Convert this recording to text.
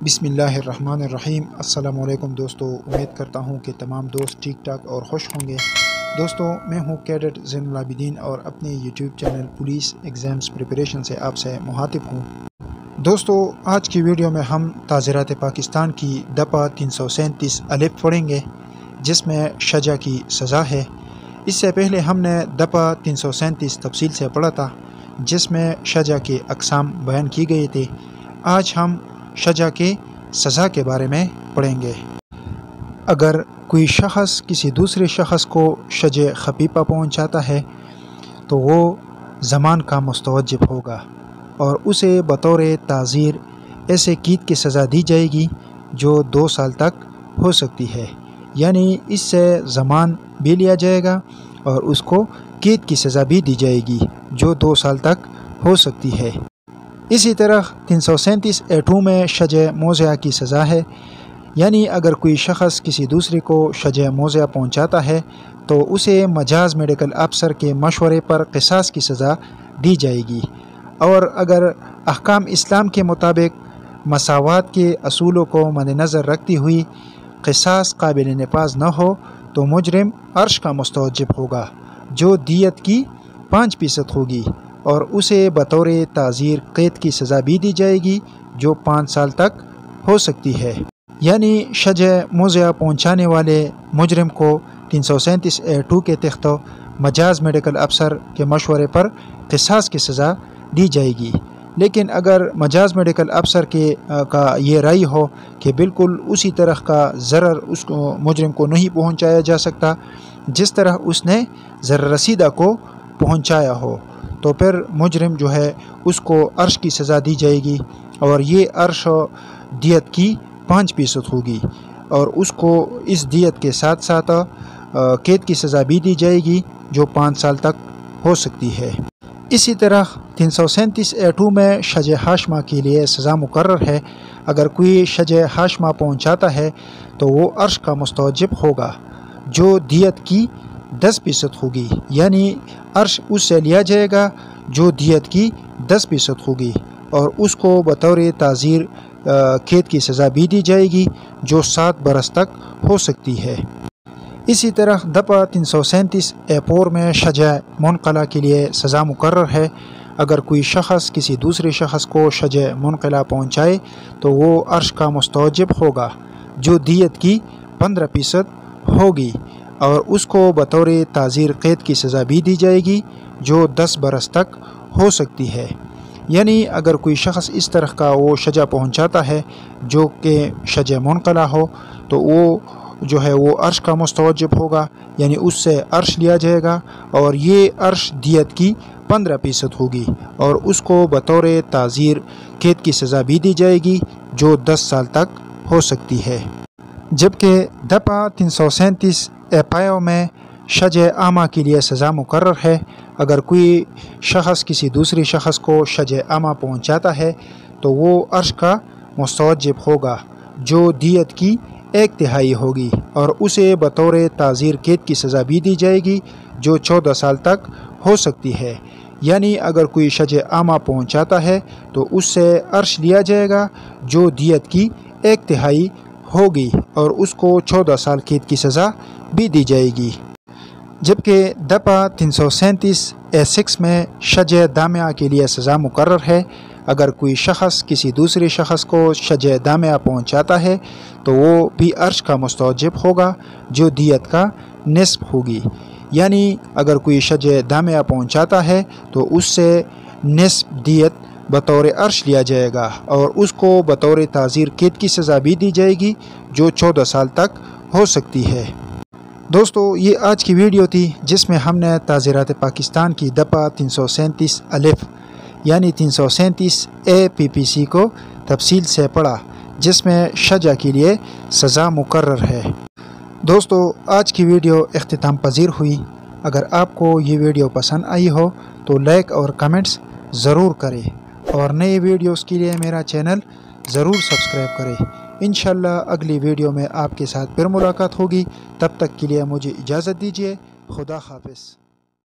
بسم اللہ الرحمن الرحیم۔ السلام علیکم دوستو، امید کرتا ہوں کہ تمام دوست ٹھیک ٹھاک اور خوش ہوں گے۔ دوستو، میں ہوں کیڈٹ زین العابدین اور اپنے YouTube channel police exams preparation سے آپ سے مخاطب ہوں۔ دوستو، آج کی ویڈیو میں ہم تعزیرات پاکستان کی دفعہ 337 الف پڑھیں گے، جس میں شجا کی سزا ہے۔ اس سے پہلے ہم نے دفعہ 337 تفصیل سے پڑھا تھا، جس میں شجا کے اقسام بیان کی گئی تھے۔ آج ہم شجا کے سزا کے بارے میں پڑھیں گے۔ اگر کوئی شخص کسی دوسرے شخص کو شجع خفیفہ پہنچاتا ہے تو وہ زمان کا مستوجب ہوگا اور اسے بطور تعزیر ایسے قید کی سزا دی جائے گی جو 2 سال تک ہو سکتی ہے، یعنی اس سے زمان بھی لیا جائے گا اور اس کو قید کی سزا بھی دی جائے گی جو 2 سال تک ہو سکتی ہے۔ اسی طرح 337(2) میں شجع موضع کی سزا ہے، یعنی اگر کوئی شخص کسی دوسرے کو شجع موضع پہنچاتا ہے تو اسے مجاز میڈیکل افسر کے مشورے پر قصاص کی سزا دی جائے گی، اور اگر احکام اسلام کے مطابق مساوات کے اصولوں کو مد نظر رکھتی ہوئی قصاص قابل نفاذ نہ ہو تو مجرم عرش کا مستوجب ہوگا جو دیت کی 5% ہوگی، اور اسے بطور تعزیر قید کی سزا بھی دی جائے گی جو 5 سال تک ہو سکتی ہے۔ یعنی شجع موضع پہنچانے والے مجرم کو 337(2) کے تحت مجاز میڈیکل افسر کے مشورے پر قصاص کی سزا دی جائے گی، لیکن اگر مجاز میڈیکل افسر کا یہ رائے ہو کہ بالکل اسی طرح کا ضرر اس مجرم کو نہیں پہنچایا جا سکتا جس طرح اس نے ضرر رسیدہ کو پہنچایا ہو، تو پھر مجرم جو ہے اس کو عرش کی سزا دی جائے گی، اور یہ عرش دیت کی 5% ہوگی، اور اس کو اس دیت کے ساتھ ساتھ قید کی سزا بھی دی جائے گی جو 5 سال تک ہو سکتی ہے۔ اسی طرح 337(2) میں شجع حاشمہ کے لیے سزا مقرر ہے۔ اگر کوئی شجع حاشمہ پہنچاتا ہے تو وہ عرش کا مستوجب ہوگا جو دیت کی 10% ہوگی، یعنی عرش اس سے لیا جائے گا جو دیت کی 10% ہوگی، اور اس کو بطور تعزیر قید کی سزا بھی دی جائے گی جو 7 برس تک ہو سکتی ہے۔ اسی طرح دفعہ 337(4) میں شجع منقلہ کے لیے سزا مقرر ہے۔ اگر کوئی شخص کسی دوسرے شخص کو شجع منقلہ پہنچائے تو وہ عرش کا مستوجب ہوگا جو دیت کی 15% ہوگی، اور اس کو بطور تعزیر قید کی سزا بھی دی جائے گی جو 10 برس تک ہو سکتی ہے۔ یعنی اگر کوئی شخص اس طرح کا وہ شجع پہنچاتا ہے جو کہ شجع منقلہ ہو تو وہ جو ہے وہ عرش کا مستوجب ہوگا، یعنی اس سے عرش لیا جائے گا، اور یہ عرش دیت کی 15% ہوگی، اور اس کو بطور تعزیر قید کی سزا بھی دی جائے گی جو 10 سال تک ہو سکتی ہے۔ جبکہ دفعہ 337(5) میں شجع عامہ کے لیے سزا مقرر ہے۔ اگر کوئی شخص کسی دوسرے شخص کو شجع عامہ پہنچاتا ہے تو وہ عرش کا مستوجب ہوگا جو دیت کی 1/3 ہوگی، اور اسے بطور تعزیر قید کی سزا بھی دی جائے گی جو 14 سال تک ہو سکتی ہے۔ یعنی اگر کوئی شجع عامہ پہنچاتا ہے تو اس سے عرش لیا جائے گا جو دیت کی 1/3 ہوگی، اور اس کو 14 سال قید کی سزا بھی دی جائے گی۔ جبکہ دفعہ 337(6) میں شجع دامعہ کے لیے سزا مقرر ہے۔ اگر کوئی شخص کسی دوسرے شخص کو شجع دامعہ پہنچاتا ہے تو وہ بھی عرش کا مستوجب ہوگا جو دیت کا نصف ہوگی، یعنی اگر کوئی شجع دامعہ پہنچاتا ہے تو اس سے نصف دیت بطور عرش لیا جائے گا، اور اس کو بطور تعزیر قید کی سزا بھی دی جائے گی جو 14 سال تک ہو سکتی ہے۔ دوستو، یہ آج کی ویڈیو تھی جس میں ہم نے تعزیرات پاکستان کی دفعہ 337 الف یعنی 337(a) PPC کو تفصیل سے پڑھا، جس میں شجع کے لیے سزا مقرر ہے۔ دوستو، آج کی ویڈیو اختتام پذیر ہوئی۔ اگر آپ کو یہ ویڈیو پسند آئی ہو تو لائک اور کمنٹس ضرور کریں، اور نئے ویڈیوز کے لیے میرا چینل ضرور سبسکرائب کریں۔ انشاءاللہ اگلی ویڈیو میں آپ کے ساتھ پھر ملاقات ہوگی۔ تب تک کے لیے مجھے اجازت دیجیے۔ خدا حافظ۔